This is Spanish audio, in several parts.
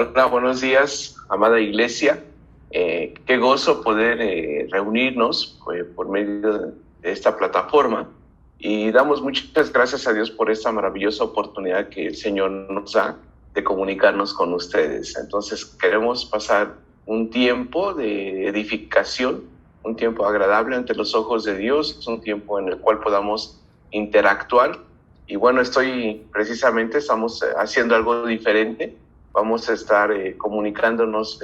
Hola, buenos días, amada iglesia. Qué gozo poder reunirnos por medio de esta plataforma y damos muchas gracias a Dios por esta maravillosa oportunidad que el Señor nos da de comunicarnos con ustedes. Entonces queremos pasar un tiempo de edificación, un tiempo agradable ante los ojos de Dios, un tiempo en el cual podamos interactuar. Y bueno, estamos haciendo algo diferente. Vamos a estar comunicándonos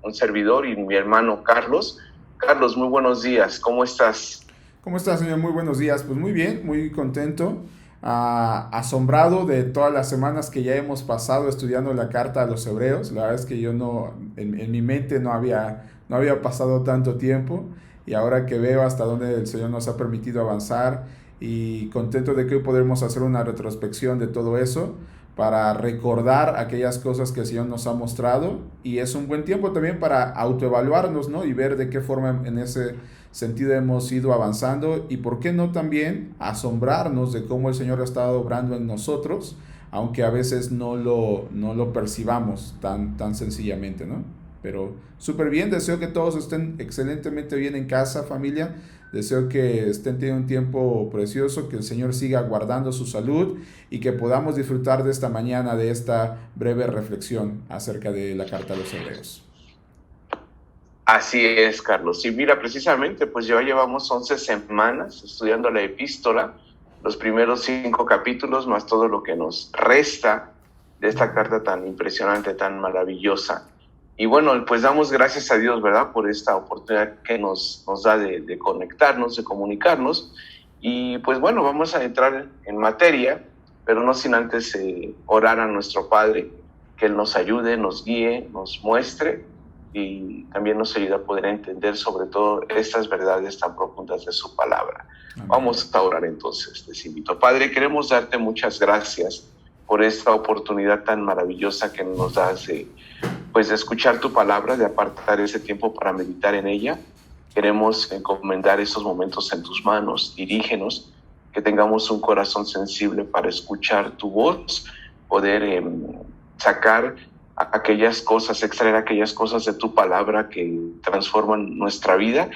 un servidor y mi hermano Carlos. Carlos, muy buenos días, ¿cómo estás? ¿Cómo estás, señor? Muy buenos días. Pues muy bien, muy contento, asombrado de todas las semanas que ya hemos pasado estudiando la carta a los hebreos. La verdad es que yo no, en mi mente no había pasado tanto tiempo y ahora que veo hasta dónde el Señor nos ha permitido avanzar y contento de que hoy podremos hacer una retrospección de todo eso para recordar aquellas cosas que el Señor nos ha mostrado y es un buen tiempo también para autoevaluarnos, ¿no? Y ver de qué forma en ese sentido hemos ido avanzando y por qué no también asombrarnos de cómo el Señor ha estado obrando en nosotros, aunque a veces no lo percibamos tan sencillamente, ¿no? Pero súper bien, deseo que todos estén excelentemente bien en casa, familia. Deseo que estén teniendo un tiempo precioso, que el Señor siga guardando su salud y que podamos disfrutar de esta mañana, de esta breve reflexión acerca de la carta a los Hebreos. Así es, Carlos. Y mira, precisamente, pues ya llevamos 11 semanas estudiando la epístola, los primeros 5 capítulos, más todo lo que nos resta de esta carta tan impresionante, tan maravillosa. Y bueno, pues damos gracias a Dios, ¿verdad?, por esta oportunidad que nos da de conectarnos, de comunicarnos. Y pues bueno, vamos a entrar en materia, pero no sin antes orar a nuestro Padre, que Él nos ayude, nos guíe, nos muestre y también nos ayude a poder entender sobre todo estas verdades tan profundas de su palabra. Amén. Vamos a orar entonces, les invito. Padre, queremos darte muchas gracias por esta oportunidad tan maravillosa que nos das de escuchar tu palabra, de apartar ese tiempo para meditar en ella. Queremos encomendar esos momentos en tus manos, dirígenos, que tengamos un corazón sensible para escuchar tu voz, poder sacar aquellas cosas, extraer aquellas cosas de tu palabra que transforman nuestra vida,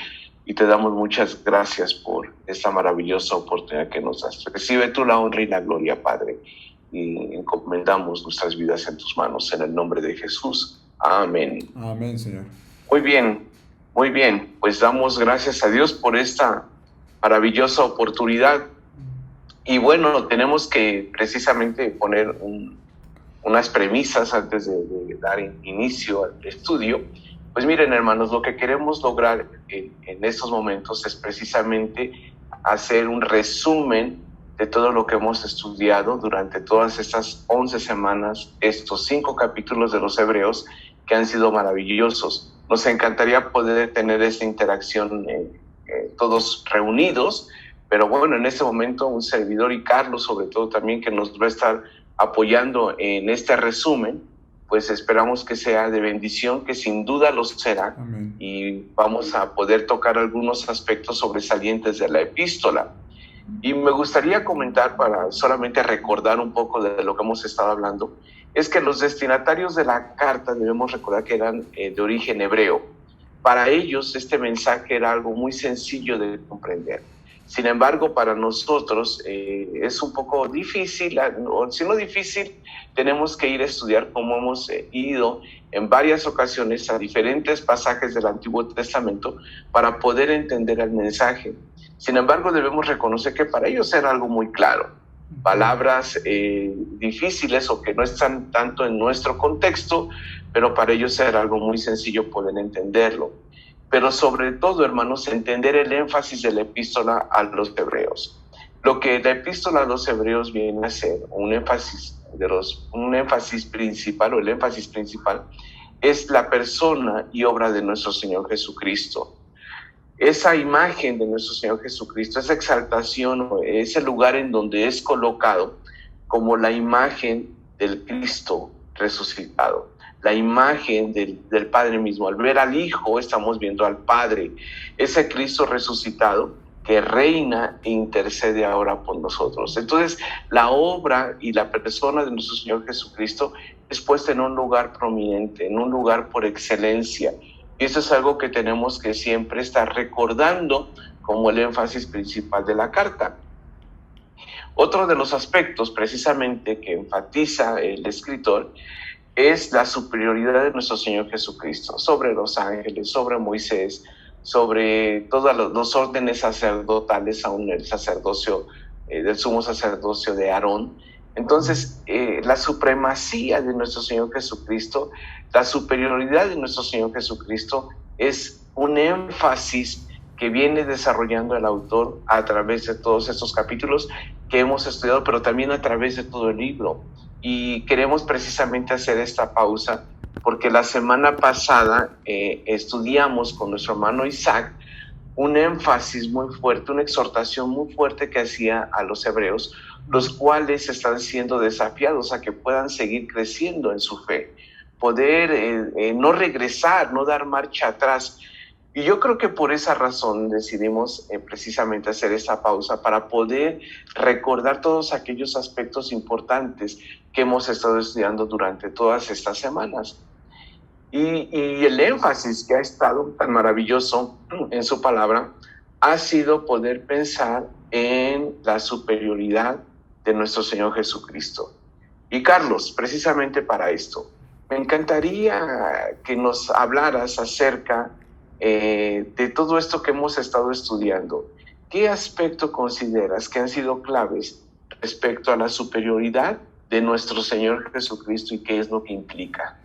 y te damos muchas gracias por esta maravillosa oportunidad que nos das. Recibe tú la honra y la gloria, Padre, y encomendamos nuestras vidas en tus manos, en el nombre de Jesús. Amén. Amén, Señor. Muy bien, pues damos gracias a Dios por esta maravillosa oportunidad. Y bueno, tenemos que precisamente poner unas premisas antes de dar inicio al estudio. Pues miren, hermanos, lo que queremos lograr en estos momentos es precisamente hacer un resumen de todo lo que hemos estudiado durante todas estas 11 semanas, estos 5 capítulos de los Hebreos que han sido maravillosos. Nos encantaría poder tener esta interacción todos reunidos, pero bueno, en este momento un servidor y Carlos sobre todo también, que nos va a estar apoyando en este resumen, pues esperamos que sea de bendición, que sin duda lo será. Amén. Y vamos a poder tocar algunos aspectos sobresalientes de la epístola. Y me gustaría comentar, para solamente recordar un poco de lo que hemos estado hablando, es que los destinatarios de la carta debemos recordar que eran de origen hebreo. Para ellos este mensaje era algo muy sencillo de comprender. Sin embargo, para nosotros es un poco difícil, o si no difícil, tenemos que ir a estudiar, como hemos ido en varias ocasiones a diferentes pasajes del Antiguo Testamento para poder entender el mensaje. Sin embargo, debemos reconocer que para ellos era algo muy claro. Palabras difíciles o que no están tanto en nuestro contexto, pero para ellos era algo muy sencillo poder entenderlo. Pero sobre todo, hermanos, entender el énfasis de la epístola a los hebreos. Lo que la epístola a los hebreos viene a ser un énfasis principal, o el énfasis principal, es la persona y obra de nuestro Señor Jesucristo. Esa imagen de nuestro Señor Jesucristo, esa exaltación, ese lugar en donde es colocado como la imagen del Cristo resucitado, la imagen del Padre mismo. Al ver al Hijo estamos viendo al Padre. Ese Cristo resucitado que reina e intercede ahora por nosotros. Entonces, la obra y la persona de nuestro Señor Jesucristo es puesta en un lugar prominente, en un lugar por excelencia. Y eso es algo que tenemos que siempre estar recordando como el énfasis principal de la carta. Otro de los aspectos precisamente que enfatiza el escritor es la superioridad de nuestro Señor Jesucristo sobre los ángeles, sobre Moisés, sobre todos los órdenes sacerdotales, aún el sacerdocio del sumo sacerdocio de Aarón. Entonces, la supremacía de nuestro Señor Jesucristo, la superioridad de nuestro Señor Jesucristo es un énfasis que viene desarrollando el autor a través de todos estos capítulos que hemos estudiado, pero también a través de todo el libro. Y queremos precisamente hacer esta pausa porque la semana pasada estudiamos con nuestro hermano Isaac un énfasis muy fuerte, una exhortación muy fuerte que hacía a los hebreos, los cuales están siendo desafiados a que puedan seguir creciendo en su fe, poder no regresar, no dar marcha atrás. Y yo creo que por esa razón decidimos precisamente hacer esta pausa para poder recordar todos aquellos aspectos importantes que hemos estado estudiando durante todas estas semanas. Y el énfasis que ha estado tan maravilloso en su palabra ha sido poder pensar en la superioridad de nuestro Señor Jesucristo. Y Carlos, precisamente para esto, me encantaría que nos hablaras acerca de todo esto que hemos estado estudiando. ¿Qué aspecto consideras que han sido claves respecto a la superioridad de nuestro Señor Jesucristo y qué es lo que implica?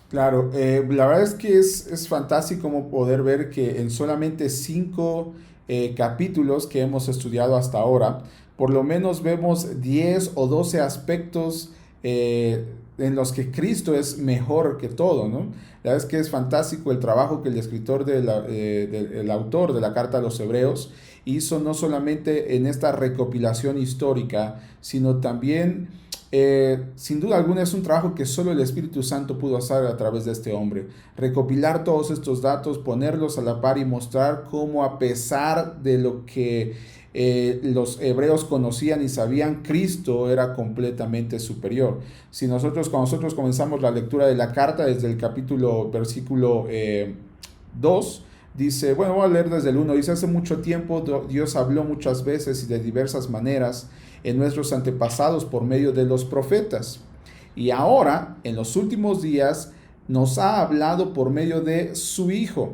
Claro, la verdad es que es fantástico poder ver que en solamente 5 capítulos que hemos estudiado hasta ahora, por lo menos vemos 10 o 12 aspectos en los que Cristo es mejor que todo, ¿no? La verdad es que es fantástico el trabajo que el escritor, el autor de la carta a los Hebreos hizo, no solamente en esta recopilación histórica, sino también, sin duda alguna, es un trabajo que solo el Espíritu Santo pudo hacer a través de este hombre. Recopilar todos estos datos, ponerlos a la par y mostrar cómo, a pesar de lo que los hebreos conocían y sabían, Cristo era completamente superior. Cuando nosotros comenzamos la lectura de la carta desde el versículo 2, dice, bueno, voy a leer desde el 1, dice: hace mucho tiempo Dios habló muchas veces y de diversas maneras en nuestros antepasados por medio de los profetas. Y ahora, en los últimos días, nos ha hablado por medio de su Hijo.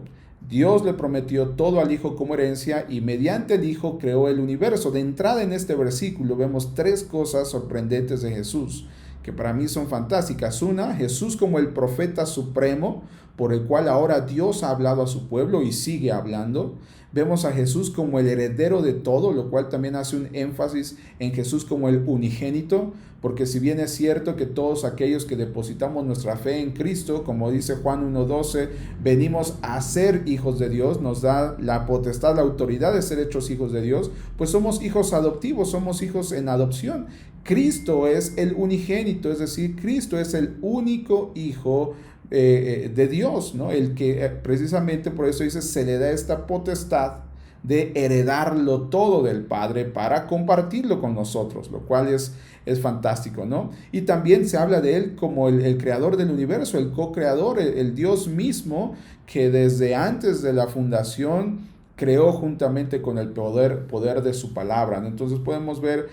Dios le prometió todo al Hijo como herencia y mediante el Hijo creó el universo. De entrada en este versículo vemos 3 cosas sorprendentes de Jesús, que para mí son fantásticas. Una, Jesús como el profeta supremo, por el cual ahora Dios ha hablado a su pueblo y sigue hablando. Vemos a Jesús como el heredero de todo, lo cual también hace un énfasis en Jesús como el unigénito, porque si bien es cierto que todos aquellos que depositamos nuestra fe en Cristo, como dice Juan 1:12, venimos a ser hijos de Dios, nos da la potestad, la autoridad de ser hechos hijos de Dios, pues somos hijos adoptivos, somos hijos en adopción. Cristo es el unigénito, es decir, Cristo es el único hijo de Dios, ¿no? El que precisamente por eso dice, se le da esta potestad de heredarlo todo del Padre para compartirlo con nosotros, lo cual es fantástico, ¿no? Y también se habla de él como el creador del universo, el co-creador, el Dios mismo que desde antes de la fundación creó juntamente con el poder de su palabra, ¿no? Entonces podemos ver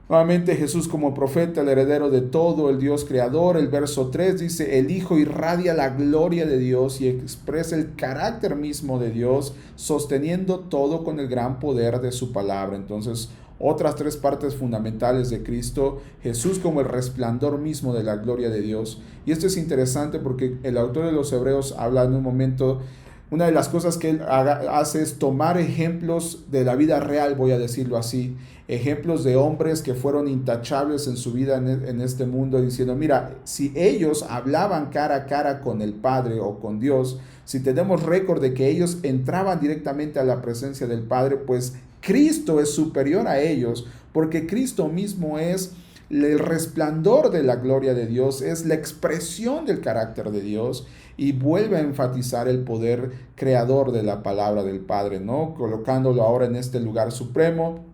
nuevamente Jesús como profeta, el heredero de todo, el Dios creador. El verso 3 dice, el Hijo irradia la gloria de Dios y expresa el carácter mismo de Dios, sosteniendo todo con el gran poder de su palabra. Entonces, otras 3 partes fundamentales de Cristo: Jesús como el resplandor mismo de la gloria de Dios. Y esto es interesante porque el autor de los Hebreos habla en un momento, una de las cosas que él hace es tomar ejemplos de la vida real, voy a decirlo así, ejemplos de hombres que fueron intachables en su vida en este mundo, diciendo, mira, si ellos hablaban cara a cara con el Padre o con Dios, si tenemos récord de que ellos entraban directamente a la presencia del Padre, pues Cristo es superior a ellos, porque Cristo mismo es el resplandor de la gloria de Dios, es la expresión del carácter de Dios, y vuelve a enfatizar el poder creador de la palabra del Padre, ¿no? Colocándolo ahora en este lugar supremo.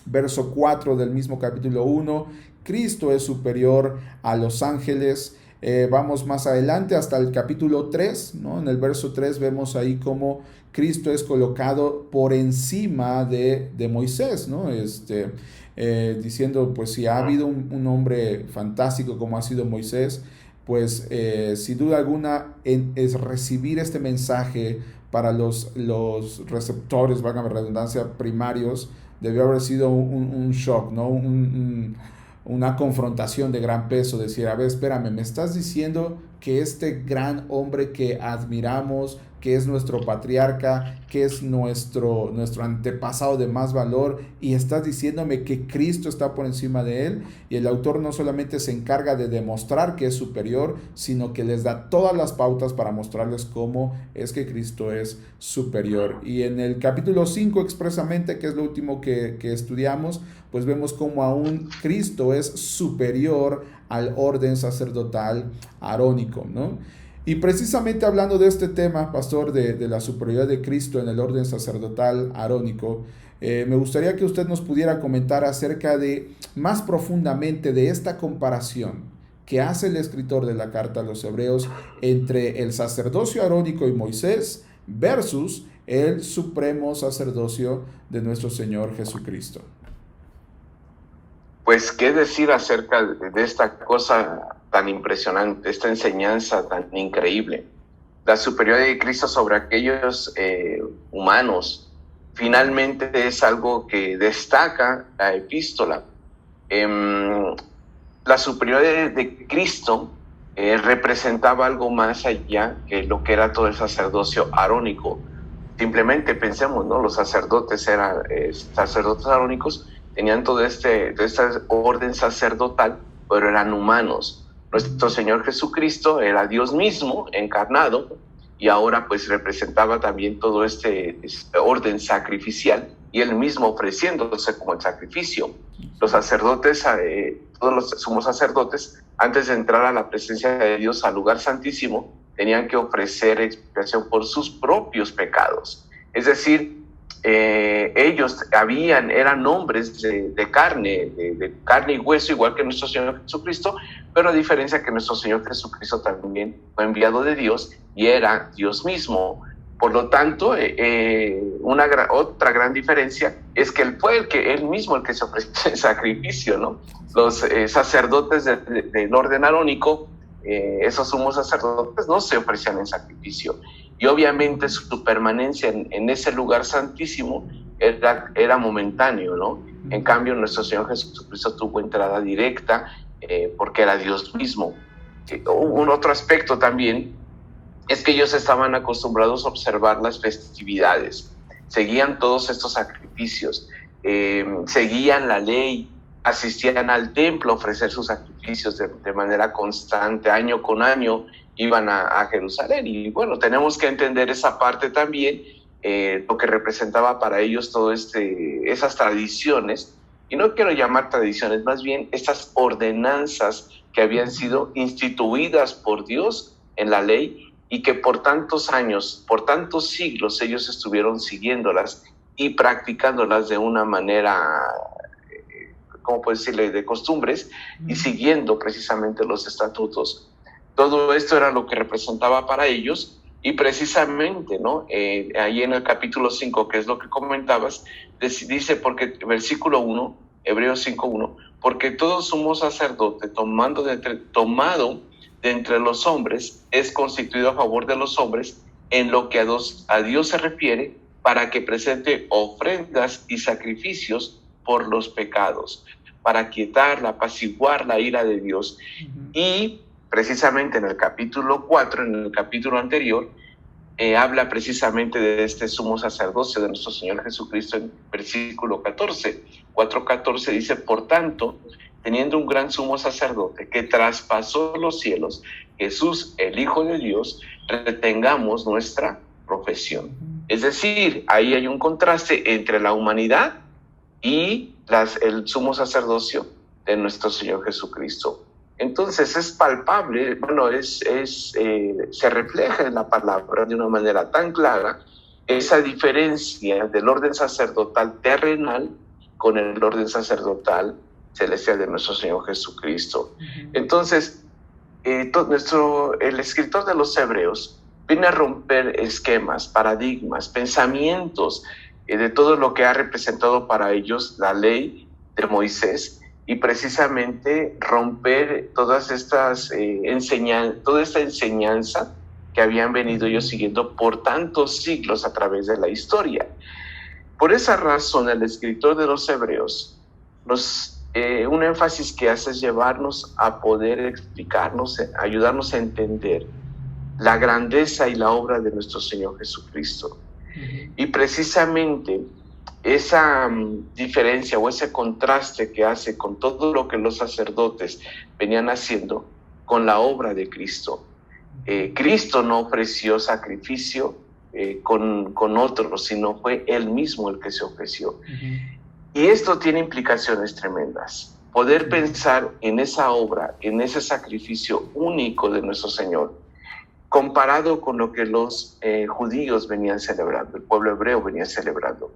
Verso 4 del mismo capítulo 1, Cristo es superior a los ángeles. Vamos más adelante hasta el capítulo 3, ¿no? En el verso 3 vemos ahí cómo Cristo es colocado por encima de Moisés, ¿no? Diciendo, pues si ha habido un hombre fantástico como ha sido Moisés, pues sin duda alguna es recibir este mensaje para los receptores, válgame la redundancia, primarios. Debió haber sido un shock, ¿no? Una confrontación de gran peso, decir, a ver, espérame, me estás diciendo que este gran hombre que admiramos, que es nuestro patriarca, que es nuestro antepasado de más valor, y estás diciéndome que Cristo está por encima de él. Y el autor no solamente se encarga de demostrar que es superior, sino que les da todas las pautas para mostrarles cómo es que Cristo es superior. Y en el capítulo 5 expresamente, que es lo último que estudiamos, pues vemos cómo aún Cristo es superior al orden sacerdotal arónico, ¿no? Y precisamente hablando de este tema, pastor, de la superioridad de Cristo en el orden sacerdotal arónico, me gustaría que usted nos pudiera comentar acerca de, más profundamente, de esta comparación que hace el escritor de la carta a los Hebreos entre el sacerdocio arónico y Moisés versus el supremo sacerdocio de nuestro Señor Jesucristo. Pues, ¿qué decir acerca de esta cosa tan impresionante, esta enseñanza tan increíble? La superioridad de Cristo sobre aquellos humanos finalmente es algo que destaca la epístola. La superioridad de Cristo representaba algo más allá que lo que era todo el sacerdocio arónico. Simplemente pensemos, ¿no? Los sacerdotes eran sacerdotes arónicos, tenían todo este orden sacerdotal, pero eran humanos. Nuestro Señor Jesucristo era Dios mismo encarnado, y ahora pues representaba también todo este orden sacrificial, y él mismo ofreciéndose como el sacrificio. Los sacerdotes, todos los sumos sacerdotes, antes de entrar a la presencia de Dios, al lugar santísimo, tenían que ofrecer expiación por sus propios pecados. Es decir, ellos eran hombres de carne y hueso, igual que nuestro Señor Jesucristo, pero a diferencia que nuestro Señor Jesucristo también fue enviado de Dios y era Dios mismo. Por lo tanto, otra gran diferencia es que él fue él mismo el que se ofreció el sacrificio, ¿no? Los sacerdotes del orden arónico, esos sumos sacerdotes, no se ofrecían en sacrificio. Y obviamente su permanencia en ese lugar santísimo era momentáneo, ¿no? En cambio, nuestro Señor Jesucristo tuvo entrada directa porque era Dios mismo. Un otro aspecto también es que ellos estaban acostumbrados a observar las festividades, seguían todos estos sacrificios, seguían la ley, asistían al templo a ofrecer sus sacrificios de manera constante, año con año, iban a Jerusalén. Y bueno, tenemos que entender esa parte también, lo que representaba para ellos todo esas tradiciones, y no quiero llamar tradiciones, más bien estas ordenanzas que habían sido instituidas por Dios en la ley, y que por tantos años, por tantos siglos, ellos estuvieron siguiéndolas y practicándolas de una manera, ¿cómo puedo decirle?, de costumbres, y siguiendo precisamente los estatutos. Todo esto era lo que representaba para ellos, y precisamente, ¿no? Ahí en el capítulo 5, que es lo que comentabas, dice, porque versículo 1, Hebreos 5:1, porque todo sumo sacerdote tomado de entre los hombres es constituido a favor de los hombres en lo que a Dios se refiere, para que presente ofrendas y sacrificios por los pecados, para quietar, apaciguar la ira de Dios. Y precisamente en el capítulo 4, en el capítulo anterior, habla precisamente de este sumo sacerdocio de nuestro Señor Jesucristo en versículo 14. 4:14 dice, por tanto, teniendo un gran sumo sacerdote que traspasó los cielos, Jesús, el Hijo de Dios, retengamos nuestra profesión. Es decir, ahí hay un contraste entre la humanidad y el sumo sacerdocio de nuestro Señor Jesucristo. Entonces es palpable, bueno, se refleja en la palabra de una manera tan clara esa diferencia del orden sacerdotal terrenal con el orden sacerdotal celestial de nuestro Señor Jesucristo. Entonces, el escritor de los Hebreos viene a romper esquemas, paradigmas, pensamientos de todo lo que ha representado para ellos la ley de Moisés, y precisamente romper todas estas toda esta enseñanza que habían venido ellos siguiendo por tantos siglos a través de la historia. Por esa razón, el escritor de los Hebreos un énfasis que hace es llevarnos a poder explicarnos, ayudarnos a entender la grandeza y la obra de nuestro Señor Jesucristo. Y precisamente esa diferencia o ese contraste que hace con todo lo que los sacerdotes venían haciendo con la obra de Cristo. Cristo no ofreció sacrificio con otros, sino fue Él mismo el que se ofreció. Y esto tiene implicaciones tremendas. Poder pensar en esa obra, en ese sacrificio único de nuestro Señor, comparado con lo que los judíos venían celebrando, el pueblo hebreo venía celebrando.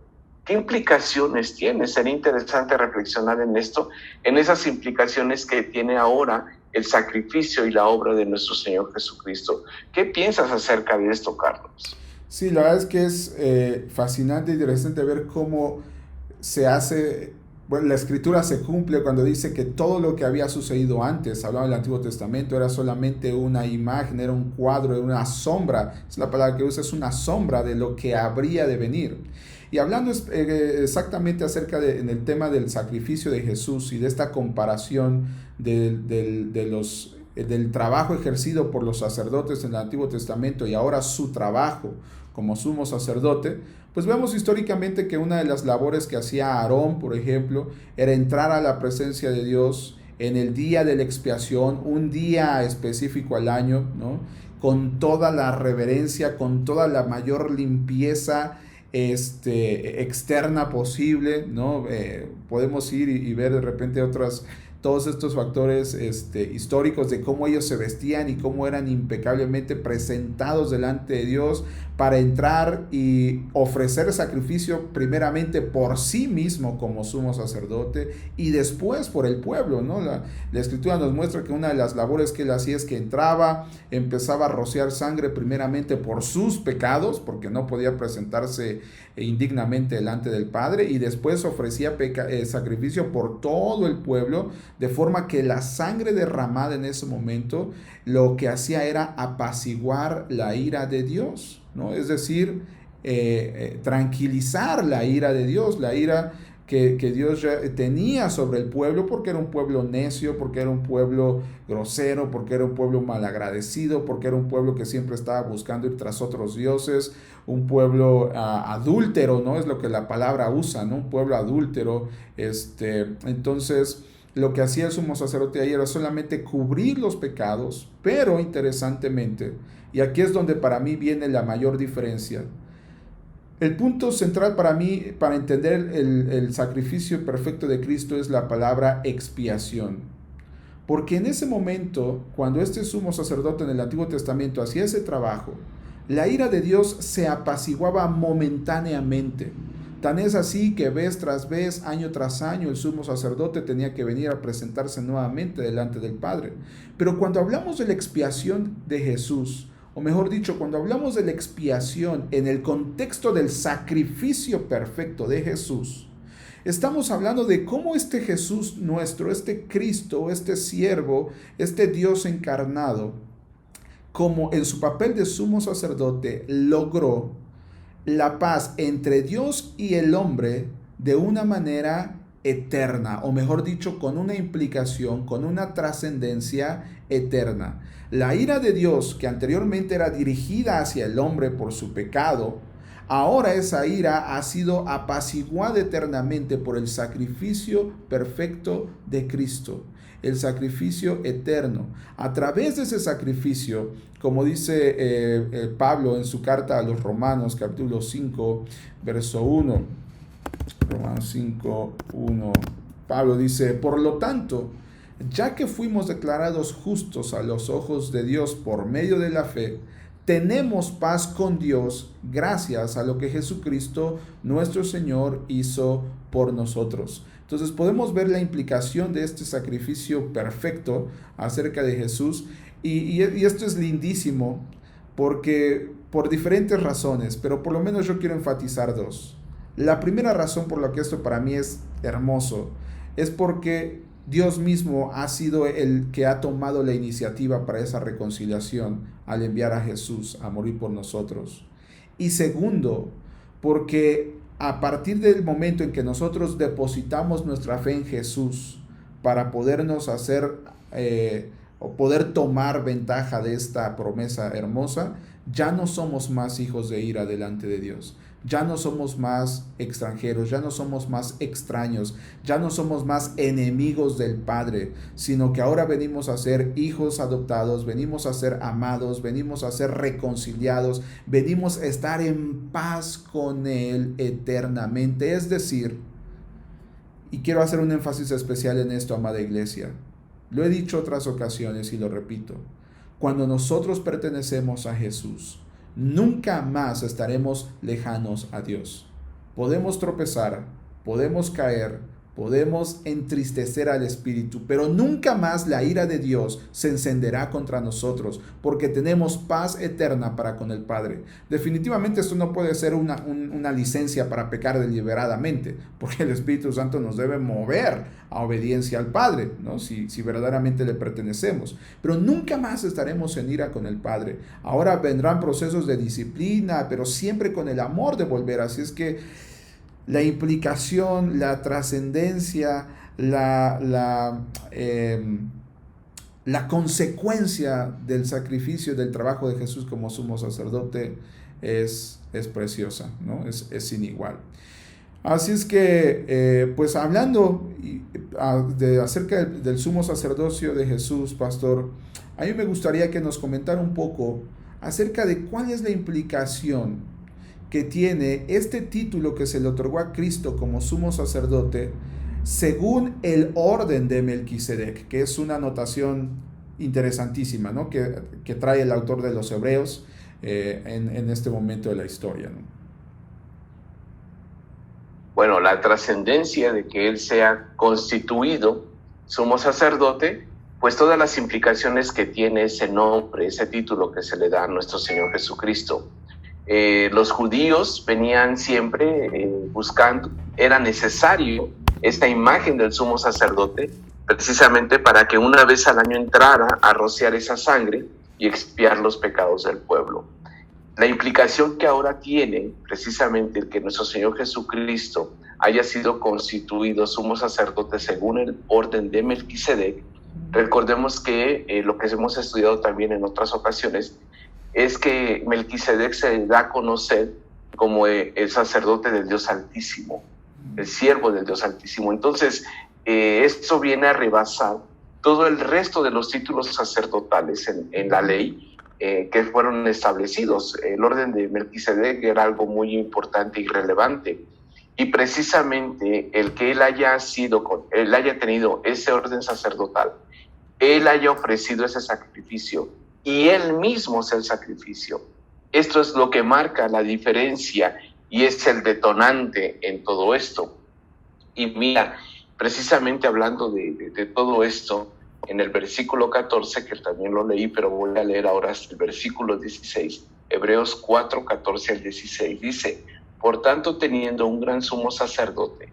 ¿Qué implicaciones tiene? Sería interesante reflexionar en esto, en esas implicaciones que tiene ahora el sacrificio y la obra de nuestro Señor Jesucristo. ¿Qué piensas acerca de esto, Carlos? Sí, la verdad es que es fascinante e interesante ver cómo se hace, bueno, la escritura se cumple cuando dice que todo lo que había sucedido antes, hablaba del Antiguo Testamento, era solamente una imagen, era un cuadro, era una sombra, es la palabra que usa, es una sombra de lo que habría de venir. Y hablando exactamente acerca en el tema del sacrificio de Jesús y de esta comparación del trabajo ejercido por los sacerdotes en el Antiguo Testamento y ahora su trabajo como sumo sacerdote, pues vemos históricamente que una de las labores que hacía Aarón, por ejemplo, era entrar a la presencia de Dios en el día de la expiación, un día específico al año, ¿no? Con toda la reverencia, con toda la mayor limpieza externa posible, ¿no? Podemos ir y ver de repente todos estos factores históricos de cómo ellos se vestían y cómo eran impecablemente presentados delante de Dios para entrar y ofrecer sacrificio primeramente por sí mismo como sumo sacerdote y después por el pueblo, ¿no? La escritura nos muestra que una de las labores que él hacía es que entraba, empezaba a rociar sangre primeramente por sus pecados, porque no podía presentarse indignamente delante del Padre, y después ofrecía sacrificio por todo el pueblo, de forma que la sangre derramada en ese momento lo que hacía era apaciguar la ira de Dios, ¿no? Es decir, tranquilizar la ira de Dios, la ira que Dios ya tenía sobre el pueblo, porque era un pueblo necio, porque era un pueblo grosero, porque era un pueblo malagradecido, porque era un pueblo que siempre estaba buscando ir tras otros dioses, un pueblo adúltero, ¿no? Es lo que la palabra usa, ¿no? Un pueblo adúltero. Entonces, lo que hacía el sumo sacerdote ahí era solamente cubrir los pecados, pero interesantemente, y aquí es donde para mí viene la mayor diferencia, el punto central para mí, para entender el sacrificio perfecto de Cristo, es la palabra expiación. Porque en ese momento, cuando este sumo sacerdote en el Antiguo Testamento hacía ese trabajo, la ira de Dios se apaciguaba momentáneamente. Tan es así que vez tras vez, año tras año, el sumo sacerdote tenía que venir a presentarse nuevamente delante del Padre. Pero cuando hablamos de la expiación de Jesús, o mejor dicho, cuando hablamos de la expiación en el contexto del sacrificio perfecto de Jesús, estamos hablando de cómo este Jesús nuestro, este Cristo, este siervo, este Dios encarnado, como en su papel de sumo sacerdote, logró la paz entre Dios y el hombre de una manera eterna, o mejor dicho, con una implicación, con una trascendencia eterna. La ira de Dios, que anteriormente era dirigida hacia el hombre por su pecado, ahora esa ira ha sido apaciguada eternamente por el sacrificio perfecto de Cristo, el sacrificio eterno. A través de ese sacrificio, como dice Pablo en su carta a los Romanos, capítulo 5, verso 1, Romanos 5, 1, Pablo dice, por lo tanto, ya que fuimos declarados justos a los ojos de Dios por medio de la fe, tenemos paz con Dios gracias a lo que Jesucristo nuestro Señor hizo por nosotros. Entonces podemos ver la implicación de este sacrificio perfecto acerca de Jesús y esto es lindísimo porque por diferentes razones, pero por lo menos yo quiero enfatizar dos. La primera razón por la que esto para mí es hermoso es porque Dios mismo ha sido el que ha tomado la iniciativa para esa reconciliación al enviar a Jesús a morir por nosotros. Y segundo, porque a partir del momento en que nosotros depositamos nuestra fe en Jesús para podernos hacer o poder tomar ventaja de esta promesa hermosa, ya no somos más hijos de ira delante de Dios. Ya no somos más extranjeros, ya no somos más extraños, ya no somos más enemigos del Padre, sino que ahora venimos a ser hijos adoptados, venimos a ser amados, venimos a ser reconciliados, venimos a estar en paz con Él eternamente. Es decir, y quiero hacer un énfasis especial en esto, amada iglesia, lo he dicho otras ocasiones y lo repito, cuando nosotros pertenecemos a Jesús, nunca más estaremos lejanos a Dios. Podemos tropezar, podemos caer, podemos entristecer al Espíritu, pero nunca más la ira de Dios se encenderá contra nosotros, porque tenemos paz eterna para con el Padre. Definitivamente esto no puede ser una licencia para pecar deliberadamente, porque el Espíritu Santo nos debe mover a obediencia al Padre, ¿no? Si verdaderamente le pertenecemos. Pero nunca más estaremos en ira con el Padre. Ahora vendrán procesos de disciplina, pero siempre con el amor de volver. Así es que la implicación, la trascendencia, la consecuencia del sacrificio, del trabajo de Jesús como sumo sacerdote es preciosa, ¿no? Es sin igual. Así es que, pues hablando acerca del sumo sacerdocio de Jesús, pastor, a mí me gustaría que nos comentara un poco acerca de cuál es la implicación que tiene este título que se le otorgó a Cristo como sumo sacerdote según el orden de Melquisedec, que es una anotación interesantísima, ¿no? que trae el autor de los Hebreos en este momento de la historia, ¿no? Bueno, la trascendencia de que Él sea constituido sumo sacerdote, pues todas las implicaciones que tiene ese nombre, ese título que se le da a nuestro Señor Jesucristo. Los judíos venían siempre buscando, era necesario esta imagen del sumo sacerdote, precisamente para que una vez al año entrara a rociar esa sangre y expiar los pecados del pueblo. La implicación que ahora tiene precisamente el que nuestro Señor Jesucristo haya sido constituido sumo sacerdote según el orden de Melquisedec, recordemos que lo que hemos estudiado también en otras ocasiones, es que Melquisedec se da a conocer como el sacerdote del Dios Altísimo, el siervo del Dios Altísimo. Entonces, esto viene a rebasar todo el resto de los títulos sacerdotales en la ley que fueron establecidos. El orden de Melquisedec era algo muy importante y relevante. Y precisamente el que él haya tenido ese orden sacerdotal, él haya ofrecido ese sacrificio, y él mismo es el sacrificio. Esto es lo que marca la diferencia y es el detonante en todo esto. Y mira, precisamente hablando de todo esto, en el versículo 14, que también lo leí, pero voy a leer ahora hasta el versículo 16, Hebreos 4, 14 al 16, dice: por tanto, teniendo un gran sumo sacerdote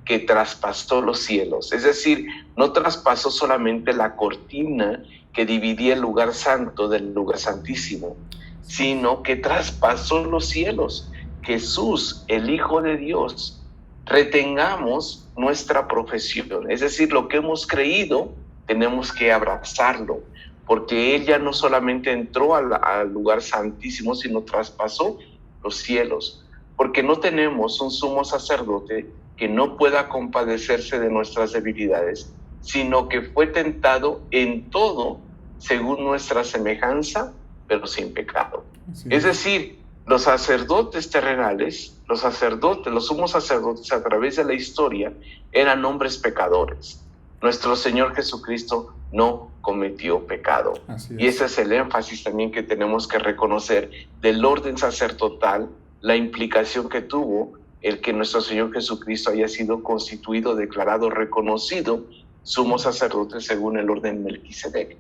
que traspasó los cielos, es decir, no traspasó solamente la cortina que dividía el lugar santo del lugar santísimo, sino que traspasó los cielos. Jesús, el Hijo de Dios, retengamos nuestra profesión, es decir, lo que hemos creído, tenemos que abrazarlo, porque Él ya no solamente entró al lugar santísimo, sino traspasó los cielos, porque no tenemos un sumo sacerdote que no pueda compadecerse de nuestras debilidades, sino que fue tentado en todo según nuestra semejanza, pero sin pecado. Sí. Es decir, los sacerdotes terrenales los sacerdotes, los sumos sacerdotes a través de la historia eran hombres pecadores. Nuestro Señor Jesucristo no cometió pecado. Y ese es el énfasis también que tenemos que reconocer del orden sacerdotal, la implicación que tuvo el que nuestro Señor Jesucristo haya sido constituido, declarado, reconocido sumo sacerdote según el orden Melquisedec.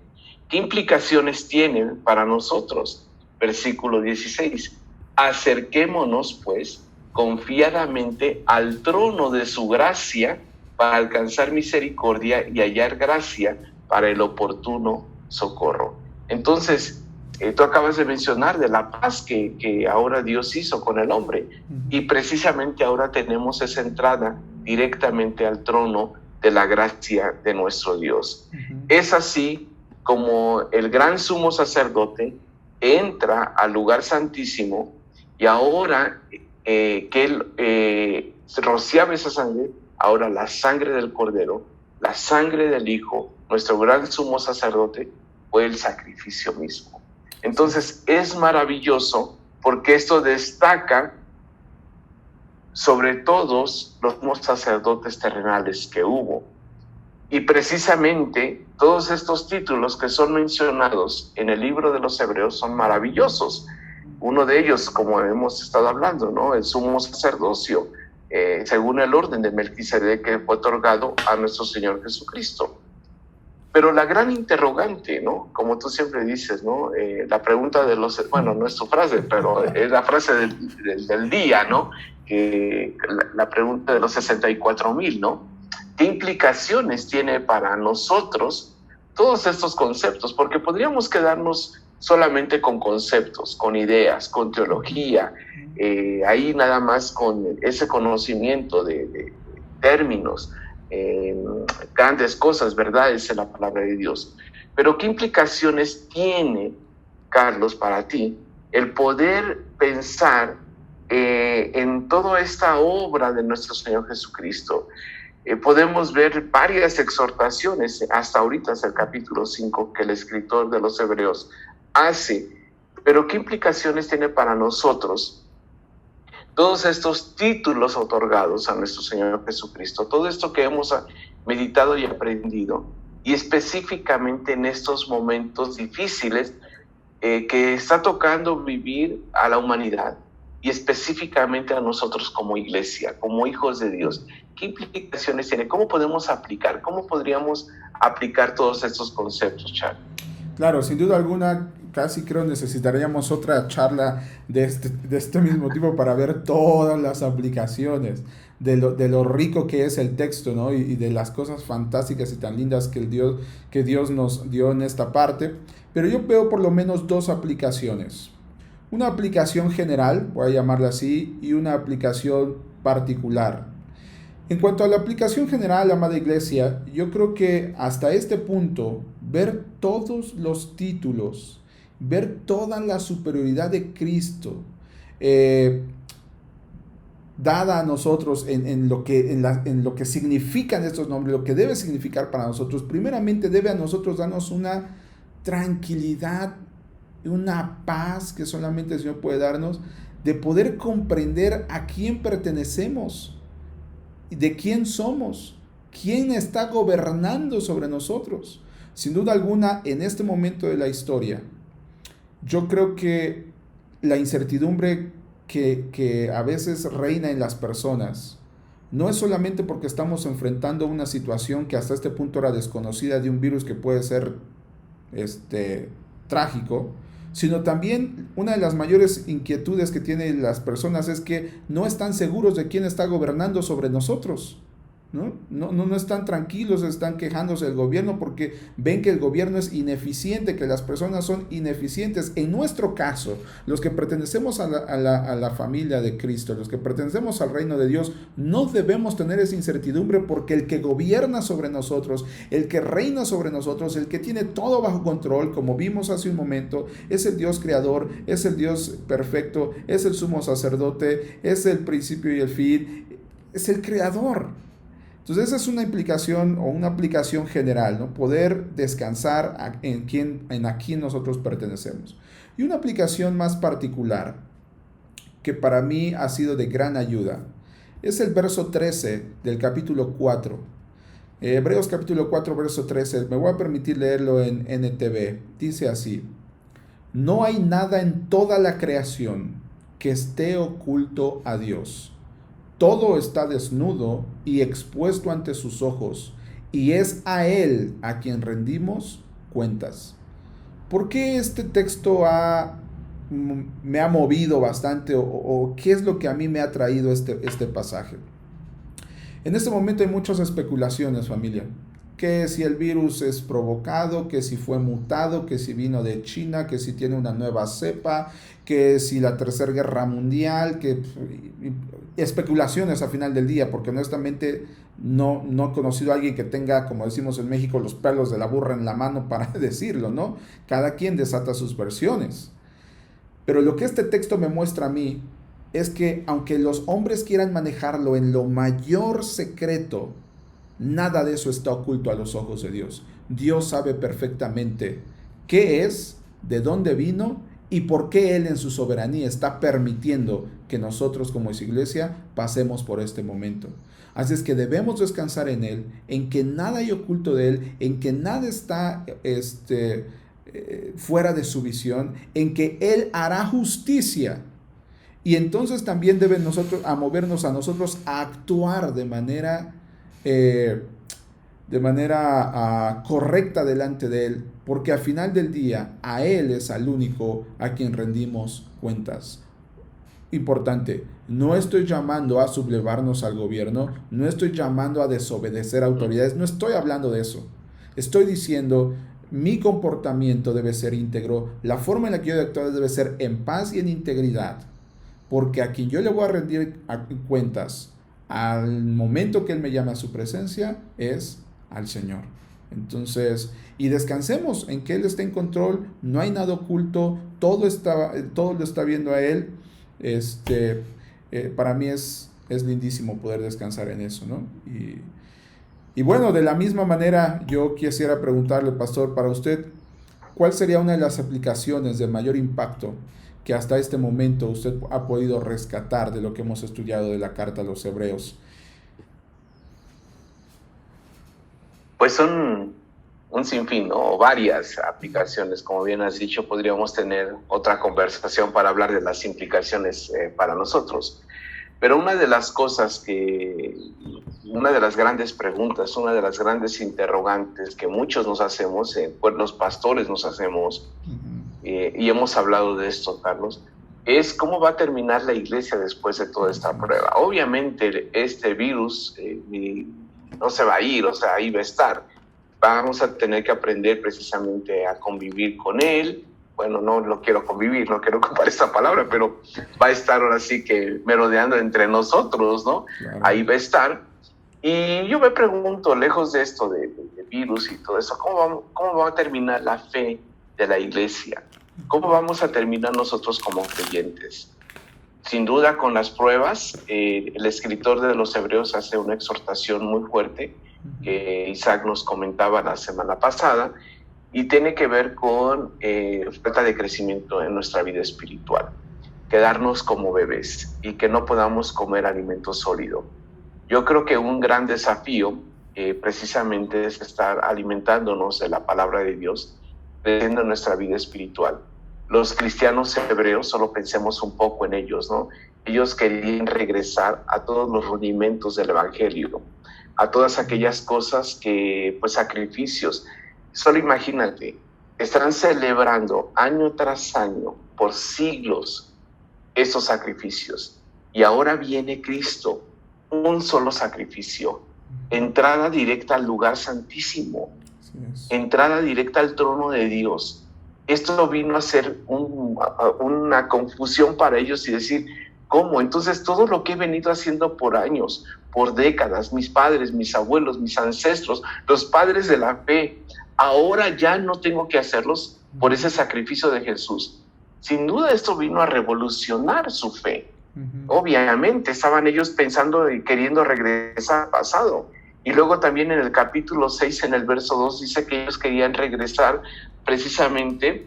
¿Qué implicaciones tienen para nosotros? Versículo 16. Acerquémonos, pues, confiadamente al trono de su gracia para alcanzar misericordia y hallar gracia para el oportuno socorro. Entonces, tú acabas de mencionar de la paz que ahora Dios hizo con el hombre, y precisamente ahora tenemos esa entrada directamente al trono de la gracia de nuestro Dios. Es así como el gran sumo sacerdote entra al lugar santísimo, y ahora que él rociaba esa sangre, ahora la sangre del Cordero, la sangre del Hijo, nuestro gran sumo sacerdote, fue el sacrificio mismo. Entonces es maravilloso porque esto destaca sobre todos los sumos sacerdotes terrenales que hubo. Y precisamente todos estos títulos que son mencionados en el libro de los Hebreos son maravillosos. Uno de ellos, como hemos estado hablando, ¿no? El sumo sacerdocio, según el orden de Melquisedec, que fue otorgado a nuestro Señor Jesucristo. Pero la gran interrogante, ¿no? Como tú siempre dices, ¿no? La pregunta de los... Bueno, no es tu frase, pero es la frase del día, ¿no? La pregunta de los 64,000, ¿no? ¿Qué implicaciones tiene para nosotros todos estos conceptos? Porque podríamos quedarnos solamente con conceptos, con ideas, con teología, ahí nada más con ese conocimiento de términos, grandes cosas, verdades en la palabra de Dios. Pero ¿qué implicaciones tiene, Carlos, para ti el poder pensar en toda esta obra de nuestro Señor Jesucristo? Podemos ver varias exhortaciones, hasta ahorita es el capítulo 5 que el escritor de los Hebreos hace, pero ¿qué implicaciones tiene para nosotros todos estos títulos otorgados a nuestro Señor Jesucristo? Todo esto que hemos meditado y aprendido, y específicamente en estos momentos difíciles que está tocando vivir a la humanidad, y específicamente a nosotros como iglesia, como hijos de Dios. ¿Qué implicaciones tiene? ¿Cómo podemos aplicar? ¿Cómo podríamos aplicar todos estos conceptos, Charlie? Claro, sin duda alguna, casi creo necesitaríamos otra charla de este mismo tipo para ver todas las aplicaciones de lo rico que es el texto, ¿no? Y de las cosas fantásticas y tan lindas que Dios nos dio en esta parte. Pero yo veo por lo menos dos aplicaciones. Una aplicación general, voy a llamarla así, y una aplicación particular. En cuanto a la aplicación general, amada iglesia, yo creo que hasta este punto, ver todos los títulos, ver toda la superioridad de Cristo, dada a nosotros en lo que significan estos nombres, lo que debe significar para nosotros, primeramente debe a nosotros darnos una tranquilidad, una paz que solamente el Señor puede darnos, de poder comprender a quién pertenecemos, de quién somos, quién está gobernando sobre nosotros. Sin duda alguna, en este momento de la historia, yo creo que la incertidumbre que a veces reina en las personas no es solamente porque estamos enfrentando una situación que hasta este punto era desconocida, de un virus que puede ser trágico, sino también una de las mayores inquietudes que tienen las personas es que no están seguros de quién está gobernando sobre nosotros. No están tranquilos, están quejándose del gobierno porque ven que el gobierno es ineficiente, que las personas son ineficientes. En nuestro caso, los que pertenecemos a la familia de Cristo, los que pertenecemos al reino de Dios, no debemos tener esa incertidumbre, porque el que gobierna sobre nosotros, el que reina sobre nosotros, el que tiene todo bajo control, como vimos hace un momento, es el Dios creador, es el Dios perfecto, es el sumo sacerdote, es el principio y el fin, es el creador. Entonces esa es una implicación o una aplicación general, ¿no? Poder descansar en a quién nosotros pertenecemos. Y una aplicación más particular que para mí ha sido de gran ayuda. Es el verso 13 del capítulo 4. Hebreos capítulo 4, verso 13. Me voy a permitir leerlo en NTV. Dice así: no hay nada en toda la creación que esté oculto a Dios. Todo está desnudo y expuesto ante sus ojos, y es a Él a quien rendimos cuentas. ¿Por qué este texto me ha movido bastante o qué es lo que a mí me ha traído este pasaje? En este momento hay muchas especulaciones, familia. Que si el virus es provocado, que si fue mutado, que si vino de China, que si tiene una nueva cepa, que si la tercera guerra mundial, que especulaciones al final del día, porque honestamente no he conocido a alguien que tenga, como decimos en México, los pelos de la burra en la mano para decirlo, ¿no? Cada quien desata sus versiones. Pero lo que este texto me muestra a mí es que aunque los hombres quieran manejarlo en lo mayor secreto, nada de eso está oculto a los ojos de Dios. Dios sabe perfectamente qué es, de dónde vino y por qué Él en su soberanía está permitiendo que nosotros como iglesia pasemos por este momento. Así es que debemos descansar en Él, en que nada hay oculto de Él, en que nada está fuera de su visión, en que Él hará justicia. Y entonces también debe movernos a nosotros a actuar de manera correcta delante de Él, porque al final del día a Él es al único a quien rendimos cuentas. Importante, no estoy llamando a sublevarnos al gobierno, no estoy llamando a desobedecer autoridades, no estoy hablando de eso. Estoy diciendo, mi comportamiento debe ser íntegro, la forma en la que yo actuar debe ser en paz y en integridad, porque a quien yo le voy a rendir cuentas al momento que Él me llame a su presencia es al Señor. Entonces, y descansemos en que Él está en control, no hay nada oculto, todo lo está viendo a Él. Para mí es lindísimo poder descansar en eso, ¿no? Y bueno, de la misma manera yo quisiera preguntarle, pastor, para usted, ¿cuál sería una de las aplicaciones de mayor impacto que hasta este momento usted ha podido rescatar de lo que hemos estudiado de la carta a los Hebreos? Pues son un sinfín, ¿no? Varias aplicaciones. Como bien has dicho, podríamos tener otra conversación para hablar de las implicaciones para nosotros. Pero una de las grandes preguntas, una de las grandes interrogantes que muchos nos hacemos, pues los pastores nos hacemos, y hemos hablado de esto, Carlos, es cómo va a terminar la iglesia después de toda esta prueba. Obviamente este virus no se va a ir, o sea, ahí va a estar. Vamos a tener que aprender precisamente a convivir con él. Bueno, no lo quiero convivir, no quiero ocupar esta palabra, pero va a estar ahora sí que merodeando entre nosotros, ¿no? Claro. Ahí va a estar. Y yo me pregunto, lejos de esto de virus y todo eso, ¿cómo va a terminar la fe de la iglesia? ¿Cómo vamos a terminar nosotros como creyentes? Sin duda con las pruebas. El escritor de los Hebreos hace una exhortación muy fuerte que Isaac nos comentaba la semana pasada, y tiene que ver con falta de crecimiento en nuestra vida espiritual, quedarnos como bebés y que no podamos comer alimento sólido. Yo creo que un gran desafío precisamente es estar alimentándonos de la palabra de Dios, creciendo en nuestra vida espiritual. Los cristianos hebreos, solo pensemos un poco en ellos, ¿no? Ellos querían regresar a todos los rudimentos del evangelio, a todas aquellas cosas pues sacrificios. Solo imagínate, estarán celebrando año tras año, por siglos, esos sacrificios. Y ahora viene Cristo, un solo sacrificio, entrada directa al lugar santísimo, entrada directa al trono de Dios. Esto vino a ser una confusión para ellos y decir, ¿cómo? Entonces todo lo que he venido haciendo por años, por décadas, mis padres, mis abuelos, mis ancestros, los padres de la fe, ahora ya no tengo que hacerlos por ese sacrificio de Jesús. Sin duda esto vino a revolucionar su fe. Obviamente estaban ellos pensando y queriendo regresar al pasado. Y luego también en el capítulo 6, en el verso 2, dice que ellos querían regresar precisamente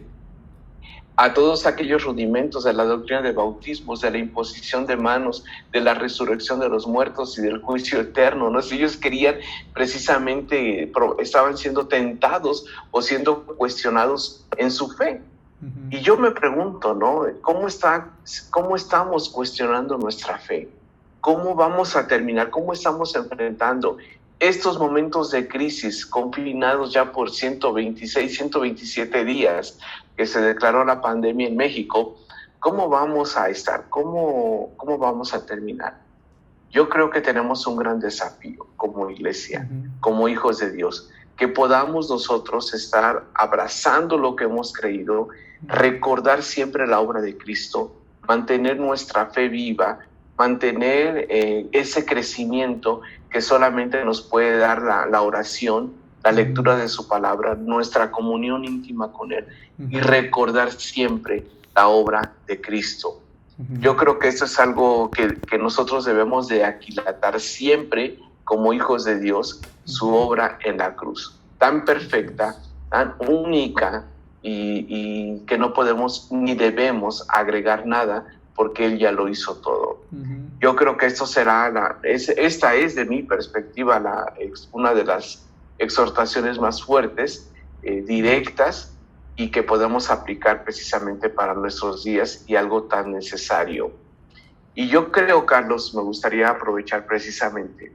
a todos aquellos rudimentos de la doctrina de bautismos, de la imposición de manos, de la resurrección de los muertos y del juicio eterno, ¿no? Si ellos querían precisamente, estaban siendo tentados o siendo cuestionados en su fe. Y yo me pregunto, ¿no? ¿Cómo estamos cuestionando nuestra fe? ¿Cómo vamos a terminar? ¿Cómo estamos enfrentando estos momentos de crisis, confinados ya por 126, 127 días que se declaró la pandemia en México? ¿Cómo vamos a estar? ¿Cómo vamos a terminar? Yo creo que tenemos un gran desafío como iglesia, como hijos de Dios, que podamos nosotros estar abrazando lo que hemos creído, recordar siempre la obra de Cristo, mantener nuestra fe viva, mantener ese crecimiento que solamente nos puede dar la oración, la lectura de su palabra, nuestra comunión íntima con Él, y recordar siempre la obra de Cristo. Yo creo que esto es algo que nosotros debemos de aquilatar siempre como hijos de Dios, su obra en la cruz, tan perfecta, tan única, y que no podemos ni debemos agregar nada, porque Él ya lo hizo todo. Yo creo que esto será, esta es de mi perspectiva una de las exhortaciones más fuertes, directas, y que podemos aplicar precisamente para nuestros días, y algo tan necesario. Y yo creo, Carlos, me gustaría aprovechar precisamente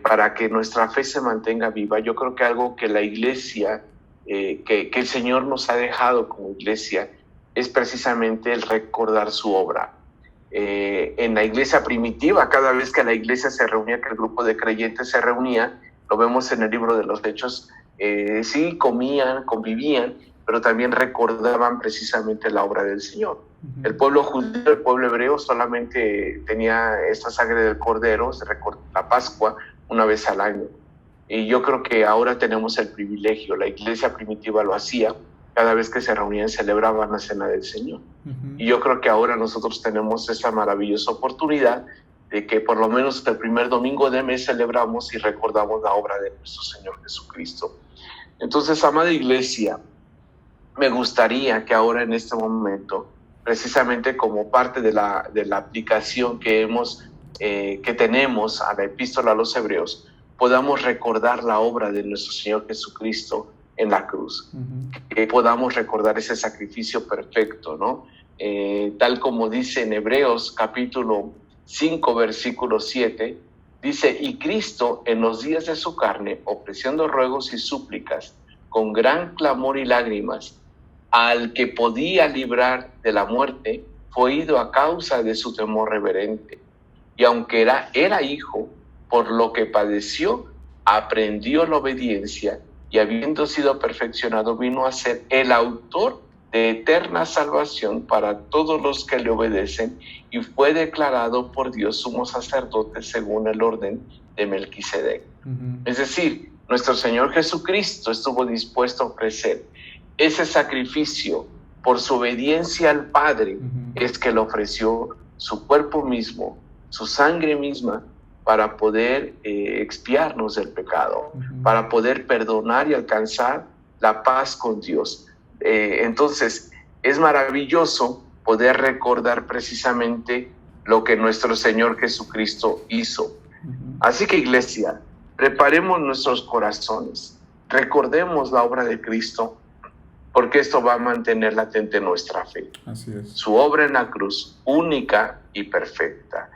para que nuestra fe se mantenga viva. Yo creo que algo que la iglesia, que el Señor nos ha dejado como iglesia, es precisamente el recordar su obra. En la iglesia primitiva, cada vez que la iglesia se reunía, que el grupo de creyentes se reunía, lo vemos en el libro de los Hechos, sí, comían, convivían, pero también recordaban precisamente la obra del Señor. El pueblo judío, el pueblo hebreo solamente tenía esta sangre del cordero, la Pascua, una vez al año. Y yo creo que ahora tenemos el privilegio, la iglesia primitiva lo hacía, cada vez que se reunían celebraban la cena del Señor. Y yo creo que ahora nosotros tenemos esa maravillosa oportunidad de que por lo menos el primer domingo de mes celebramos y recordamos la obra de nuestro Señor Jesucristo. Entonces, amada iglesia, me gustaría que ahora en este momento, precisamente como parte de la aplicación que tenemos a la epístola a los Hebreos, podamos recordar la obra de nuestro Señor Jesucristo en la cruz, que podamos recordar ese sacrificio perfecto, ¿no? Tal como dice en Hebreos capítulo 5, versículo 7, dice: y Cristo en los días de su carne, ofreciendo ruegos y súplicas, con gran clamor y lágrimas, al que podía librar de la muerte, fue ido a causa de su temor reverente. Y aunque era hijo, por lo que padeció, aprendió la obediencia, y habiendo sido perfeccionado, vino a ser el autor de eterna salvación para todos los que le obedecen, y fue declarado por Dios sumo sacerdote según el orden de Melquisedec. Es decir, nuestro Señor Jesucristo estuvo dispuesto a ofrecer ese sacrificio por su obediencia al Padre. Es que le ofreció su cuerpo mismo, su sangre misma, para poder expiarnos del pecado, para poder perdonar y alcanzar la paz con Dios. Entonces, es maravilloso poder recordar precisamente lo que nuestro Señor Jesucristo hizo. Así que, iglesia, preparemos nuestros corazones, recordemos la obra de Cristo, porque esto va a mantener latente nuestra fe. Así es. Su obra en la cruz, única y perfecta.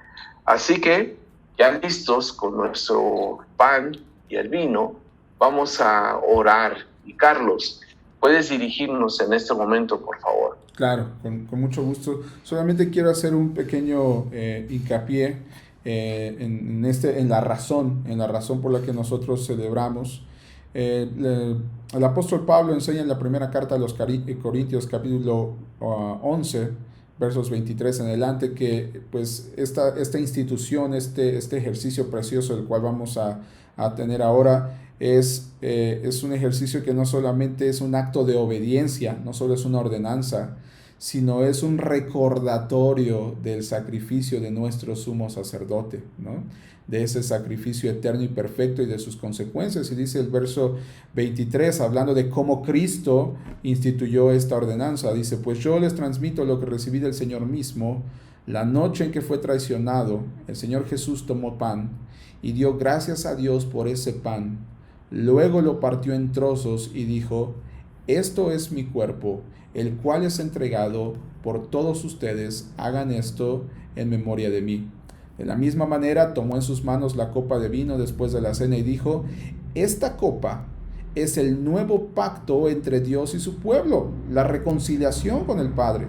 Así que, ya listos con nuestro pan y el vino, vamos a orar. Y Carlos, ¿puedes dirigirnos en este momento, por favor? Claro, con mucho gusto. Solamente quiero hacer un pequeño hincapié en la razón por la que nosotros celebramos. El apóstol Pablo enseña en la primera carta a los Corintios, capítulo 11, versos 23 en adelante, que pues esta institución, este ejercicio precioso del cual vamos a tener ahora, es un ejercicio que no solamente es un acto de obediencia, no solo es una ordenanza, sino es un recordatorio del sacrificio de nuestro sumo sacerdote, ¿no? De ese sacrificio eterno y perfecto y de sus consecuencias. Y dice el verso 23, hablando de cómo Cristo instituyó esta ordenanza, dice, pues yo les transmito lo que recibí del Señor mismo. La noche en que fue traicionado, el Señor Jesús tomó pan y dio gracias a Dios por ese pan. Luego lo partió en trozos y dijo, esto es mi cuerpo, el cual es entregado por todos ustedes, hagan esto en memoria de mí. De la misma manera tomó en sus manos la copa de vino después de la cena y dijo, esta copa es el nuevo pacto entre Dios y su pueblo, la reconciliación con el Padre,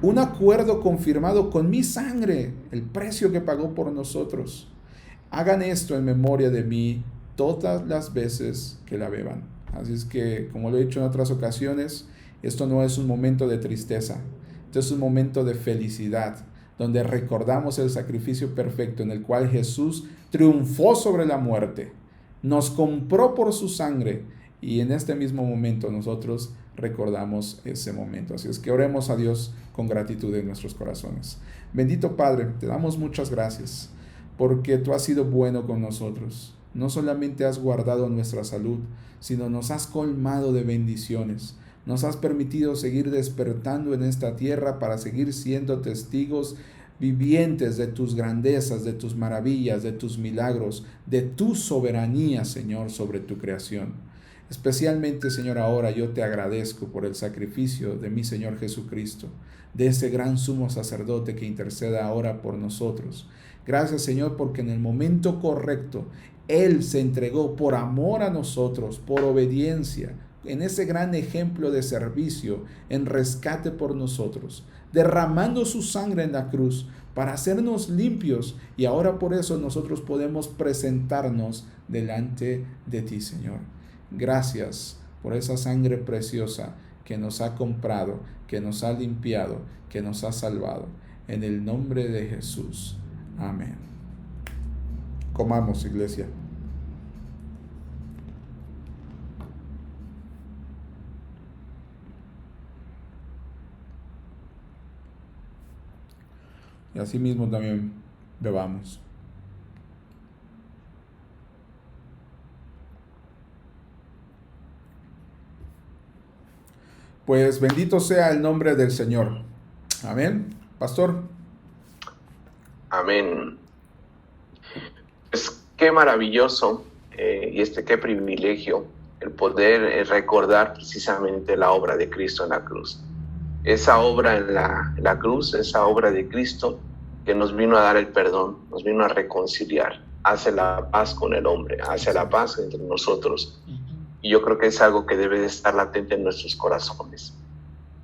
un acuerdo confirmado con mi sangre, el precio que pagó por nosotros. Hagan esto en memoria de mí todas las veces que la beban. Así es que, como lo he dicho en otras ocasiones, esto no es un momento de tristeza, esto es un momento de felicidad, donde recordamos el sacrificio perfecto en el cual Jesús triunfó sobre la muerte, nos compró por su sangre y en este mismo momento nosotros recordamos ese momento. Así es que oremos a Dios con gratitud en nuestros corazones. Bendito Padre, te damos muchas gracias porque tú has sido bueno con nosotros. No solamente has guardado nuestra salud, sino nos has colmado de bendiciones. Nos has permitido seguir despertando en esta tierra para seguir siendo testigos vivientes de tus grandezas, de tus maravillas, de tus milagros, de tu soberanía, Señor, sobre tu creación. Especialmente, Señor, ahora yo te agradezco por el sacrificio de mi Señor Jesucristo, de ese gran sumo sacerdote que intercede ahora por nosotros. Gracias, Señor, porque en el momento correcto Él se entregó por amor a nosotros, por obediencia, en ese gran ejemplo de servicio, en rescate por nosotros, derramando su sangre en la cruz para hacernos limpios, y ahora por eso nosotros podemos presentarnos delante de ti, Señor. Gracias por esa sangre preciosa que nos ha comprado, que nos ha limpiado, que nos ha salvado. En el nombre de Jesús. Amén. Comamos, iglesia. Y así mismo también bebamos. Pues bendito sea el nombre del Señor. Amén. Pastor. Amén. Pues qué maravilloso y qué privilegio el poder recordar precisamente la obra de Cristo en la cruz. Esa obra en la cruz, esa obra de Cristo que nos vino a dar el perdón, nos vino a reconciliar, hace la paz con el hombre, hace la paz entre nosotros. Y yo creo que es algo que debe de estar latente en nuestros corazones.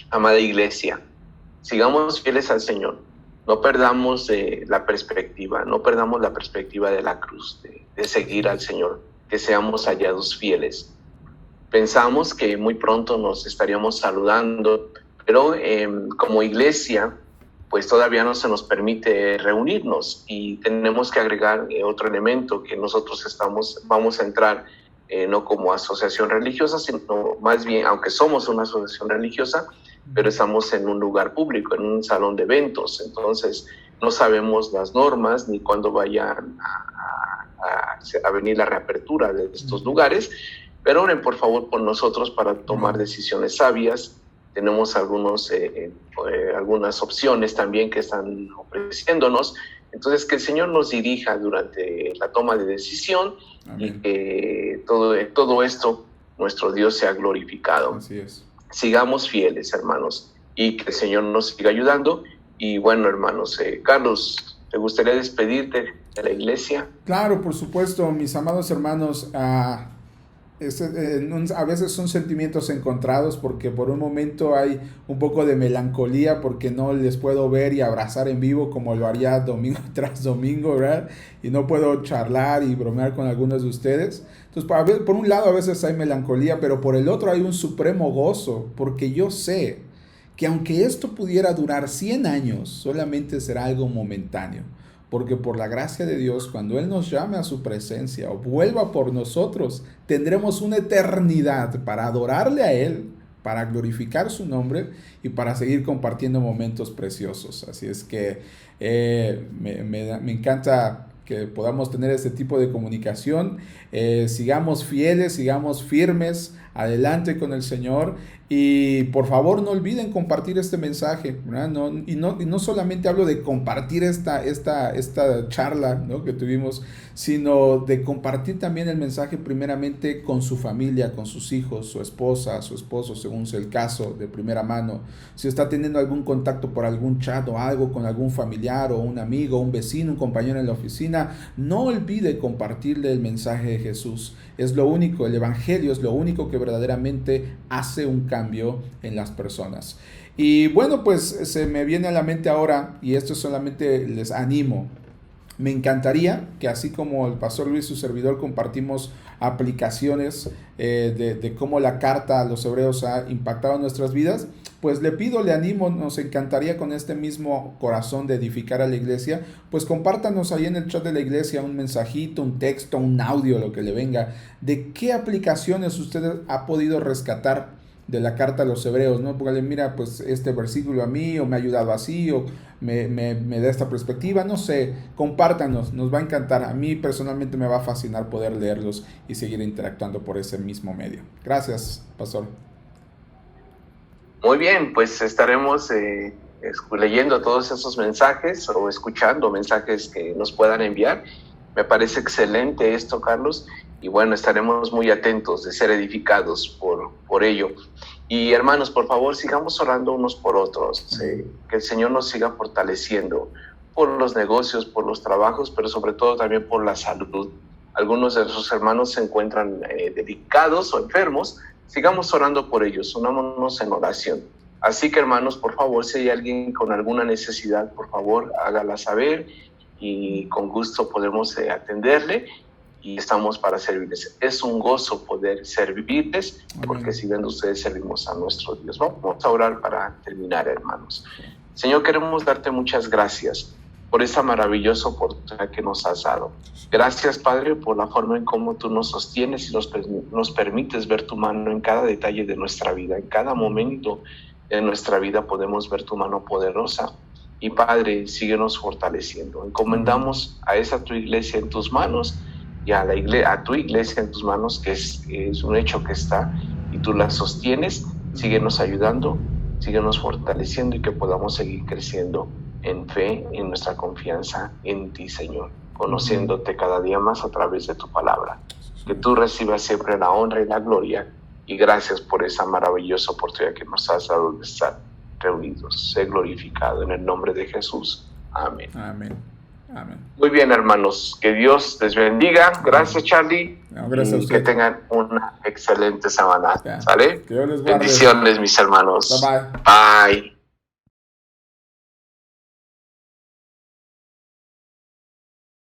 Amada iglesia, sigamos fieles al Señor. No perdamos la perspectiva, no perdamos la perspectiva de la cruz, de seguir al Señor, que seamos hallados fieles. Pensamos que muy pronto nos estaríamos saludando, pero como iglesia, pues todavía no se nos permite reunirnos y tenemos que agregar otro elemento que nosotros vamos a entrar no como asociación religiosa, sino más bien, aunque somos una asociación religiosa, pero estamos en un lugar público, en un salón de eventos, entonces no sabemos las normas ni cuándo vayan a venir la reapertura de estos lugares, pero oren por favor por nosotros para tomar decisiones sabias. Tenemos algunas opciones también que están ofreciéndonos, entonces que el Señor nos dirija durante la toma de decisión. Amén. Y que todo esto, nuestro Dios sea glorificado. Así es. Sigamos fieles, hermanos, y que el Señor nos siga ayudando. Y bueno, hermanos, Carlos, ¿te gustaría despedirte de la iglesia? Claro, por supuesto, mis amados hermanos. A veces son sentimientos encontrados porque por un momento hay un poco de melancolía porque no les puedo ver y abrazar en vivo como lo haría domingo tras domingo, ¿verdad? Y no puedo charlar y bromear con algunos de ustedes. Entonces, por un lado a veces hay melancolía, pero por el otro hay un supremo gozo porque yo sé que aunque esto pudiera durar 100 años, solamente será algo momentáneo. Porque por la gracia de Dios, cuando Él nos llame a su presencia o vuelva por nosotros, tendremos una eternidad para adorarle a Él para glorificar su nombre y para seguir compartiendo momentos preciosos. Así es que me encanta que podamos tener este tipo de comunicación. Sigamos fieles, sigamos firmes, adelante con el Señor, y por favor no olviden compartir este mensaje, ¿verdad? Y no solamente hablo de compartir esta charla, ¿no?, que tuvimos, sino de compartir también el mensaje primeramente con su familia, con sus hijos, su esposa, su esposo, según sea el caso, de primera mano. Si está teniendo algún contacto por algún chat o algo con algún familiar o un amigo, un vecino, un compañero en la oficina, no olvide compartirle el mensaje de Jesús. Es lo único, el evangelio es lo único que verdaderamente hace un cambio en las personas. Y bueno, pues se me viene a la mente ahora, y esto solamente les animo. Me encantaría que, así como el pastor Luis, su servidor, compartimos aplicaciones de cómo la carta a los hebreos ha impactado nuestras vidas, pues le pido, le animo, nos encantaría con este mismo corazón de edificar a la iglesia, pues compártanos ahí en el chat de la iglesia un mensajito, un texto, un audio, lo que le venga, de qué aplicaciones usted ha podido rescatar de la carta a los hebreos, ¿no? Porque mira, pues este versículo a mí, o me ha ayudado así, o me da esta perspectiva, no sé, compártanos, nos va a encantar. A mí personalmente me va a fascinar poder leerlos y seguir interactuando por ese mismo medio. Gracias, pastor. Muy bien, pues estaremos leyendo todos esos mensajes o escuchando mensajes que nos puedan enviar. Me parece excelente esto, Carlos, y bueno, estaremos muy atentos de ser edificados por ello. Y hermanos, por favor, sigamos orando unos por otros, que el Señor nos siga fortaleciendo por los negocios, por los trabajos, pero sobre todo también por la salud. Algunos de nuestros hermanos se encuentran dedicados o enfermos. Sigamos orando por ellos, unámonos en oración. Así que, hermanos, por favor, si hay alguien con alguna necesidad, por favor, hágala saber y con gusto podemos atenderle, y estamos para servirles. Es un gozo poder servirles, porque si ven ustedes, servimos a nuestro Dios. Vamos a orar para terminar, hermanos. Señor, queremos darte muchas gracias por esa maravillosa oportunidad que nos has dado. Gracias, Padre, por la forma en cómo tú nos sostienes y nos permites ver tu mano en cada detalle de nuestra vida. En cada momento de nuestra vida podemos ver tu mano poderosa. Y, Padre, síguenos fortaleciendo. Encomendamos a esa tu iglesia en tus manos, y a tu iglesia en tus manos, que es un hecho que está, y tú la sostienes. Síguenos ayudando, síguenos fortaleciendo, y que podamos seguir creciendo en fe, en nuestra confianza en ti, Señor, conociéndote cada día más a través de tu palabra. Que tú recibas siempre la honra y la gloria, y gracias por esa maravillosa oportunidad que nos has dado de estar reunidos. Sé glorificado en el nombre de Jesús. Amén. Amén. Amén. Muy bien, hermanos, que Dios les bendiga. Gracias, Charlie. No, gracias a usted. Que tengan una excelente semana. ¿Sale? Que Dios les guarde. Bendiciones, mis hermanos. Bye bye. Bye.